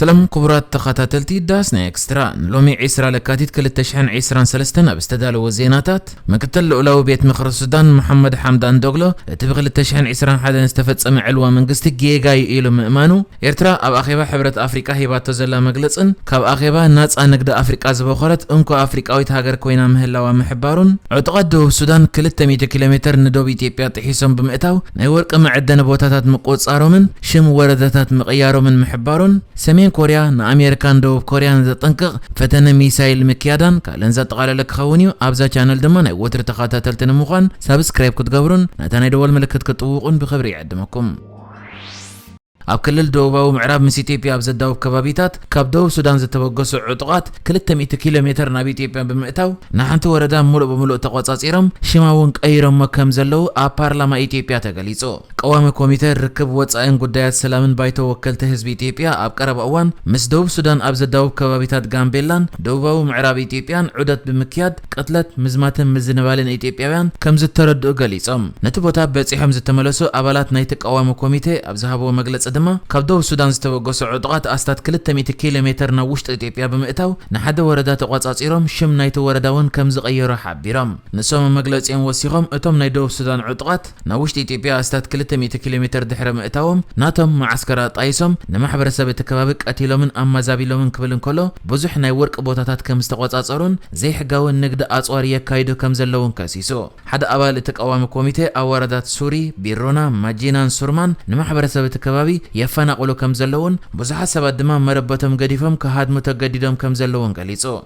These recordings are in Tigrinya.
سلام كبرات تخاتلتي داسنا اكسترا لومي عسرا لكاتيت كلتشحن عسران سلستنا بستدالو وزيناتات مكتل اولو بيت مخر السودان محمد حمدان دوغلو تبغي لتشحن عسران حدا استفتصم علوا منغست جيغاي ايلو مئمانو ايرترا اب اخيبا حبرت افريكا هيباتو زلا مغلصن كاب اخيبا ناصا نغد افريكا زبخرت انكو افريكاويت هاجر كوينا مهلاوا محبارون عتقدو السودان 200 كيلومتر ندوب ايثيوبيا تحيسم بمئتاو ناي ورق معدن بوتاتات مقوصارومن شم وردتات مقيارومن محبارون سمين كوريا نامريكان دوب كوريا نتطنقق فتن ميسايل مكيادان كالن زتقاللك خونيو ابزا channel دما ناي وتر تخاتلتن مخان سبسكرايب كتغبرون نتاناي دول ملكت كتوقون بخبر يعدمكم اب كلل دوباو معراب مس ايثيوبيا بزداو كبابيتات كاب دوب سودان زتبغسو عطقات 200 كيلومتر ناب ايثيوبيا بمئتاو نحنت وردا مولو بمولو تقواصاصيرم شماون قيرم كم زلو ا بارلاما ايثيوبيا تغليصو قوام كوميتي ركب وصاين غدايات سلامن بايتو وكلت حزب ايثيوبيا اب قرب اوان مس دوب سودان اب زداو كبابيتات غامبيلان دوباو معراب ايثيوبيان عدت بمكياد قتلت مزماتن مزنبالن ايثيوبياوያን كم زتردو غليصم نتبوتا بصيحم زتملسو ابالات نايت قوام كوميتي اب زهبو مغلص دما كاب دوب سودان زتبغسو عطقات استات 200 كيلومتر نوشت ايثيوبيا بمئتاو نحد وردا تقواصاصيرم شم نايت ورداون كم زقيرو حبيرم نسوم مغلصين وسيخم اتم ناي دوب سودان عطقات نوشت ايثيوبيا استات 200 كيلومتر دحر مئتاوم ناتم معسكر طايسم نمحبرسب تكبابق قتيلومن امازابيلومن كبلن كلو بزح ناي ورق بوتاتات كم استقواصاصرون زي حغاو نغد اصوار يكايدو كم زلون كاسيسو حد ابال تقوام كوميتي اورادات سوري بيرونا ماجينان سورمان نمحبرسب تكبابي يفناقلو كم زلون بزح سبات دما مربتم غديفم كهادمو تغديدم كم زلون غليصو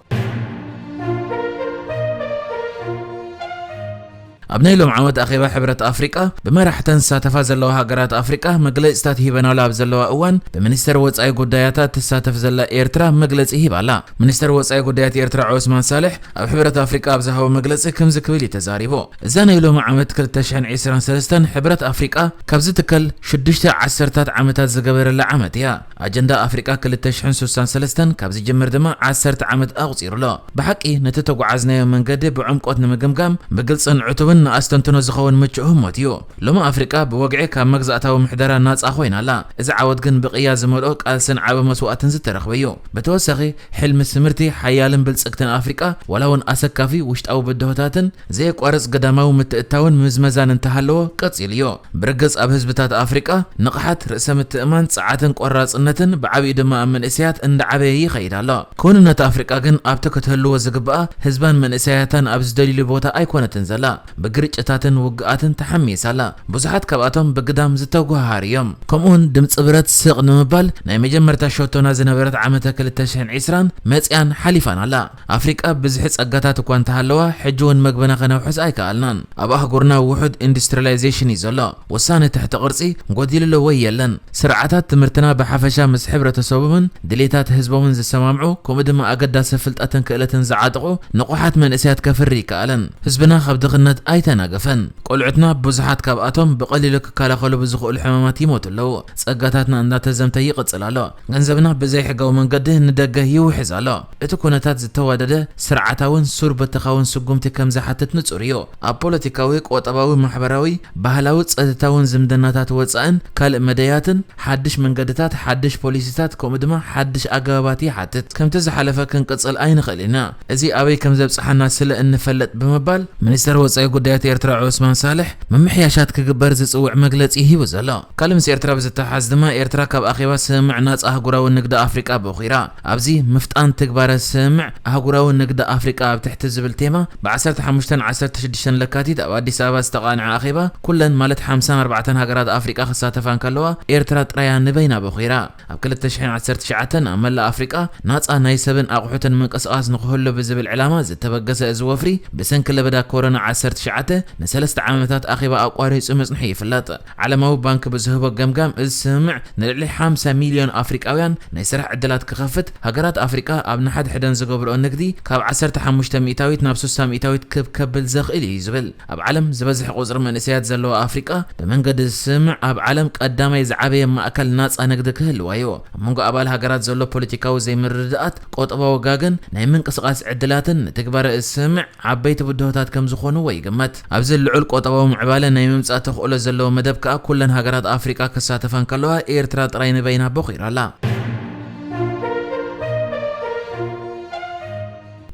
ابنيلوم عمد اخيبا حبرت افريقيا بمرحتن ساتفا زلوا هاجرات افريقيا مغلصታት ሂበናው ላብ ዘለዋ እዋን በሚኒስተር ወጻኢ ጉዳያታት ተሳተፍ ዘላ ኤርትራ መግለጽ ይባላ ሚኒስተር ወጻኢ ጉዳያት ኤርትራ ዑስማን ሳልሕ ኣብ ሕብረት አፍሪካ ኣብዛው መግለጽ ከም ዝክብል ይተዛሪቦ እዛነይሎም ዓመት 2023 ሕብረት አፍሪካ ካብዚ ትከል 6 ዓመታት ዝገበረላ ዓመት ያ አጀንዳ አፍሪካ 2033 ካብዚ ጅምር ድማ 10 ዓመት ኣቕፂሩሎ በሐቂ ነቲ ተጓዓዝናዮ መንገዲ ብዕምቆት ንምግምጋም በግልጽን ዕቱብን استنتنو زخون مچهم متيو لما افريقيا بوقعي كان مغزاتاو محدرا ناصا خوينالا اذا عاود كن بقيا زملو قالسن عبه مسواتن زترخبيو بتوسخي حلم سمرتي حيالن بلصقتن افريقيا ولون اسكافي وشطاو بدهوتاتن زي قرص قداماو متئتاون مزمزان انتحلو قصيليو برغص اب حزبتات افريقيا نقحت رسم التئمان صعاتن قراصنتن بعبي دما من اسيات اند عبي يخيدالا كوننت افريقيا كن ابتكتلو زغبا حزبان من اسياتن ابز دليل بوتا ايكونتن زلا بغرጭታትን ውግአትን ተሐሚሳላ ብዙሓት ካብኣቶም በግዳም ዝተጓሃርዮም ከምኡን ድምጽ ብረት ስቕ ንምባል ናይ መጀመርታ ሾቶና ዝነበረት ዓመተ 2020 መጽያን ሓሊፋናላ አፍሪቃ ብዙሕ ጸጋታት እኳ እንተሃለዋ ሕጂውን መግበና ከነውሕስ ኣይከኣልናን ኣብ ኣህጉርና ውሑድ ኢንዱስትሪላይዜሽን ይዘሎ ወሳነ ትሕቲ ቅርጺ ጎዲልሎ ወይ የለን ስርዓታት ትምህርትና በሓፈሻ ምስ ሕብረተሰቦምን ድሌታት ህዝቦምን ዝሰማምዑ ከምኡ ድማ ኣገዳሲ ፍልጠትን ክእለትን ዝዓጥቑ ንቑሓት መንእሰያት ከፍሪ ይከኣለን ህዝብና ካብ ድኽነት አይተናገፈን ቆልዑትና ብዙሓት ካብኣቶም በቀሊሉ ክከላኸሉ ብዝኽእሉ ሕማማት ይሞትለው ጸጋታትና እንዳተዘምተ ይቅጽላሎ ገንዘብና በዘይ ሕጋው መንገዲ ንደገ ይውሕዛሎ እቲ ኩነታት ዝተዋደደ ስርዓታውን ሱር በተኻውን ስጉምቲ ከም ዝሓትት ንጹር እዩ ኣብ ፖለቲካዊ ቆጠባዊ ማሕበራዊ ባህላዊ ጸጥታውን ዝምድናታት ወጻእን ካልእ መደያትን ሓድሽ መንገድታት ሓድሽ ፖሊሲታት ከምኡ ድማ ሓድሽ ኣገባባት ይሓትት ከምቲ ዝሓለፈ ክንቅጽል ኣይንኽእልና እዚ ኣበይ ከም ዘብጽሓና ስለ እንፈልጥ ብምባል ሚኒስተር ወጻኢ ጉዳያት ኤርትራ ዑስማን ሳልሕ መምሕያሻት ክግበር ዝጽውዕ መግለጺ ሂቡ ዘሎ ካልምስ ኤርትራ ብዝተሓዝ ድማ ኤርትራ ካብ ኣኼባ ስምዕ ናጻ ኣህጉራዊ ንግዲ ኣፍሪቃ በኺራ ኣብዚ ምፍጣን ተግባረ ስምዕ ኣህጉራዊ ንግዲ ኣፍሪቃ ኣብ ትሕቲ ዝብል ቴማ ብ15-16 ለካቲት ኣብ ኣዲስ ኣበባ ዝተቓንዐ ኣኼባ ኩለን ማለት 54 ሃገራት ኣፍሪቃ ክሳተፋን ከለዋ ኤርትራ ጥራያ ንበይና በኺራ ኣብ 2019 ኣብ መላእ ኣፍሪቃ ናጻ ናይ ሰብን ኣቑሑትን ምንቅስቓስ ንኽህሉ ብዝብል ዕላማ ዝተበገሰ እዚ ወፍሪ ብሰንኪ ለበዳ ኮሮና 19 نسلست عامتات أخيبا أقواري سمسنح يفلات على ما هو بانك بزهبة جمجام السمع نلعلي 5 مليون أفريقيان نيسرح عدلات كخفت هجرات أفريقيا أبن حد حدن زقبر النقدي كاب 10 ميتاويت نابسوس ميتاويت كبل زغ إلي يزبل أب علم زبزح قزر من نسيات زلوا أفريقيا بمنقد السمع أب علم قدامي زعبي ما أكل ناس أنقدك هلوايو منقو أبال هجرات زلوا بوليتيكاو زي مردات قوت أبا وجاجن نايمن قصقاس عدلاتن تكبر السمع عبيت بدهوتات كم زخونو ويجمت أبزل العلق وطبعهم عبالة نايمم تساتخ أولا زلو مدبكا كلن هاجرات أفريقيا كساتفان كلها إيرترا تراين بينها بخير لا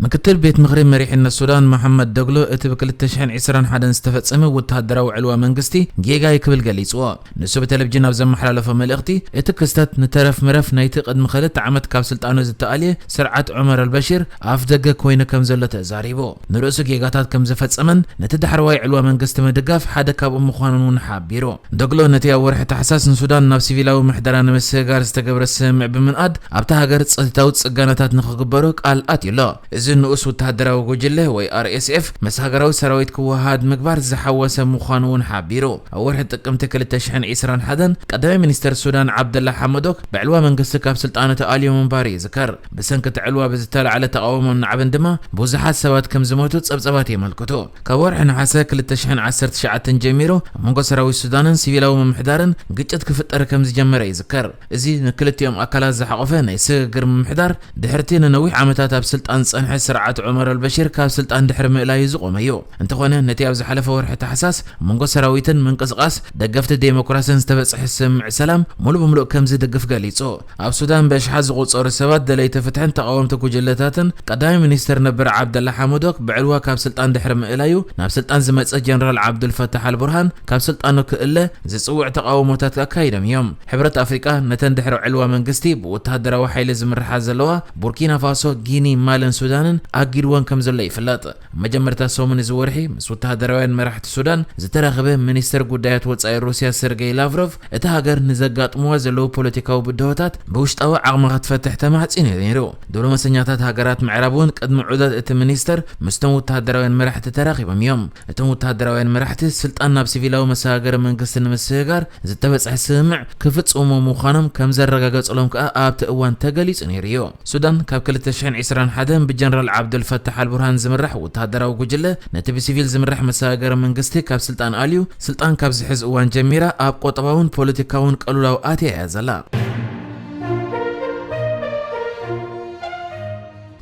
ምክትል ቤት ምክሪ መሪሕነት ሱዳን መሐመድ ደግሎ እቲ ብ2021 ዝተፈጸመ ወተሃደራዊ ዕልዋ መንግስቲ ጌጋይ ክብል ገሊጽዎ ንሱ በቴሌቪዥን ኣብ ዘመሓላለፈ መልእኽቲ እቲ ክስተት ንተረፍ ምረፍ ናይቲ ቅድሚ 2 ዓመት ካብ ስልጣኑ ዝተኣልየ ስርዓት ዑመር አልበሺር ኣፍ ደገ ኮይኑ ከም ዘሎ ተዛሪቦ ንርእሱ ጌጋታት ከም ዘፈጸመን ነቲ ዳሕረዋይ ዕልዋ መንግስቲ መድጋፍ ሓደ ካብኡ ምዃኑን እውን ሓቢሩ ደግሎ ነቲ ኣብ ወርሒ ታሕሳስ ንሱዳን ናብ ሲቪላዊ ምሕደራ ንምስጋር ዝተገብረ ስምዕ ብምንኣድ ኣብታ ሃገር ፀጥታዊ ጽጋናታት ንኽግበሩ ቃል ኣትዩሎ እዚ ንኡስ ወተሃደራዊ ጉጅለ ወይ RSF ምስ ሃገራዊ ሰራዊት ክወሃድ ምግባር ዝሓወሰ ምዃኑ እውን ሓቢሩ ኣብ ወርሒ ጥቅምቲ 2021 ቀዳማይ ሚኒስተር ሱዳን ዓብደላ ሐመዶክ ብዕልዋ መንግስቲ ካብ ስልጣኑ ተኣልዩ ምንባር ይዝከር ብሰንኪ ዕልዋ ብዝተለዓለ ተቃውሞ ንዓበን ድማ ብዙሓት ሰባት ከም ዝሞቱ ጸብጸባት የመልክቱ ካብ ወርሒ ነሓሰ 2019 ጀሚሩ ኣብ መንጎ ሰራዊት ሱዳንን ሲቪላዊ ምምሕዳርን ግጭት ክፍጠር ከም ዝጀመረ ይዝከር እዚ ንክልቲኦም ኣካላት ዝሓቆፈ ናይ ስግግር ምምሕዳር ድሕርቲ ንነዊሕ ዓመታት ኣብ ስልጣን ጸንሐ ስርዓት ዑመር አልበሺር ካብ ስልጣን ድሕሪ ምእላዩ ዝቆመዩ እንተኾነ ነቲ ኣብ ዝሓለፈ ወርሒ ታሕሳስ መንጎ ሰራዊትን ምንቅስቃስ ደገፍቲ ዴሞክራሲን ዝተበጽሐ ስምዕ ሰላም ሙሉ ብምሉእ ከም ዝድግፍ ገሊጹ ኣብ ሱዳን በሽሓት ዝቑጸሩ ሰባት ደለይቲ ፍትሕን ተቃወምቲ ጉጅለታትን ቀዳማይ ሚኒስተር ነበር ዓብደላ ሐመዶክ ብዕልዋ ካብ ስልጣን ድሕሪ ምእላዩ ናብ ስልጣን ዝመጸ ጀነራል ዓብዱልፈታሕ አልቡርሃን ካብ ስልጣኑ ክእለ ዝጽውዕ ተቃውሞታት ኣካይዶም እዮም ሕብረት ኣፍሪቃ ነተን ድሕሪ ዕልዋ መንግስቲ ብወተሃደራዊ ሓይሊ ዝምርሓ ዘለዋ ቡርኪና ፋሶ ጊኒ ማልን ሱዳንን ኣጊድወን ከም ዘሎ ይፍለጥ መጀመርታ ሰሙን ዝወርሒ ምስ ወተሃደራውያን መራሕቲ ሱዳን ዝተረኸበ ሚኒስተር ጉዳያት ወጻኢ ሩስያ ሰርጌይ ላቭሮቭ እቲ ሃገር ንዘጋጥምዋ ዘለዉ ፖለቲካዊ ብድሆታት ብውሽጣዊ ዓቕሚ ክትፈትሕ ተማሕፂኑ ነይሩ ዲፕሎማስያታት ሃገራት ምዕራብ እውን ቅድሚ ዑደት እቲ ሚኒስተር ምስቶም ወተሃደራውያን መራሕቲ ተራኺቦም እዮም እቶም ወተሃደራውያን መራሕቲ ስልጣን ናብ ሲቪላዊ መሰጋገሪ መንግስቲ ንምስግጋር ዝተበጽሐ ስምዕ ክፍጽሙ ምዃኖም ከም ዘረጋገጸሎም ከዓ ኣብቲ እዋን ተገሊጹ ነይሩ እዩ ሱዳን ካብ 2021 ብጀነራል ዓብዱልፈታሕ አልቡርሃን ዝምራሕ ወተሃደራዊ ጉጅለ ነቲ ብሲቪል ዝምራሕ መሰጋገሪ መንግስቲ ካብ ስልጣን ኣልዩ ስልጣን ካብ ዝሕዝ እዋን ጀሚራ ኣብ ቆጠባውን ፖለቲካውን ቀሉላዊ ኣትያ እያ ዘላ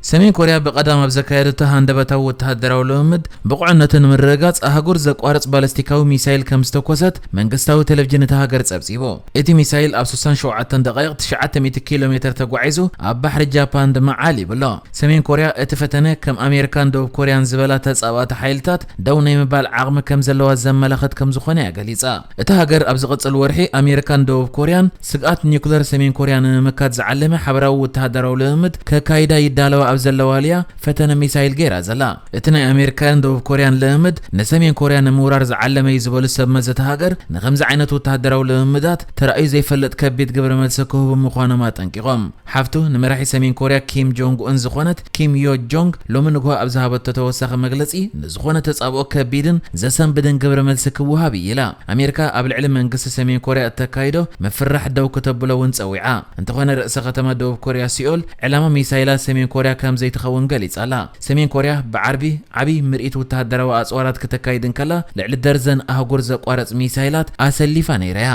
ሰሜን ኮርያ በቀዳም ኣብ ዘካየደቶ ሃንደበታዊ ወተሃደራዊ ልምምድ ብቑዕነትን ምርግጋጽ ኣህጉር ዘቋርጽ ባለስቲካዊ ሚሳይል ከም ዝተኮሰት መንግስታዊ ቴሌቪዥን እቲ ሃገር ጸብጺቡ እቲ ሚሳይል ኣብ 67 ደቂቕ 900 ኪሎ ሜትር ተጓዒዙ ኣብ ባሕሪ ጃፓን ድማ ዓሊ ብሎ ሰሜን ኮርያ እቲ ፈተነ ከም ኣሜሪካን ደቡብ ኮርያን ዝበላ ተጻባቲ ሓይልታት ደው ናይ ምባል ዓቕሚ ከም ዘለዋ ዘመላኽት ከም ዝኾነ ያገሊጻ እቲ ሃገር ኣብ ዝቕጽል ወርሒ ኣሜሪካን ደቡብ ኮርያን ስግኣት ኒውክለር ሰሜን ኮርያ ንምምካት ዝዓለመ ሓበራዊ ወተሃደራዊ ልምምድ ከካይዳ ይዳለዋ ኣብ ዘለዋልያ ፈተነ ሚሳይል ገይራ ዘላ እቲ ናይ ኣሜሪካን ደቡብ ኮርያን ልምምድ ንሰሜን ኮርያ ንምውራር ዝዓለመ ዝበሉ ሰብ መዘተ ሃገር ንከምዚ ዓይነት ወተሃደራዊ ልምምዳት ተራእዩ ዘይፈለጥ ከቢድ ግብረ መልሲ ክህቡ ምዃኖም ኣጠንቂቖም ሓፍቱ ንመራሒ ሰሜን ኮርያ ኪም ጆንግ ኡን ዝኾነት ኪም ዮ ጆንግ ሎሚ ንግሆ ኣብ ዝሃበቶ ተወሳኺ መግለጺ ንዝኾነ ተጻብኦ ከቢድን ዘሰንብድን ግብረ መልሲ ክወሃብ ኢላ ኣሜሪካ ኣብ ልዕሊ መንግስቲ ሰሜን ኮርያ እተካይዶ መፍራሕ ደው ከተብሎ እውን ፀዊዓ እንተኾነ ርእሰ ከተማ ደቡብ ኮርያ ሲኦል ዕላማ ሚሳይላት ሰሜን ኮርያ ከም ዘይተኸውን ገሊጻላ ሰሜን ኮርያ ብዓርቢ ዓቢ ምርኢት ወተሃደራዊ ኣጽዋራት ከተካይድን ከላ ልዕሊ ደርዘን ኣህጉር ዘቋረጽ ሚሳይላት ኣሰሊፋ ነይራያ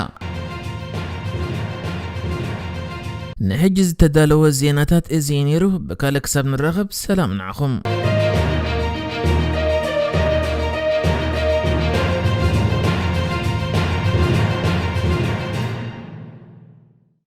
ንሕጂ ዝተዳለወ ዜናታት እዚ ነይሩ ብካልእ ክሳብ ንራኸብ ሰላም ንዓኹም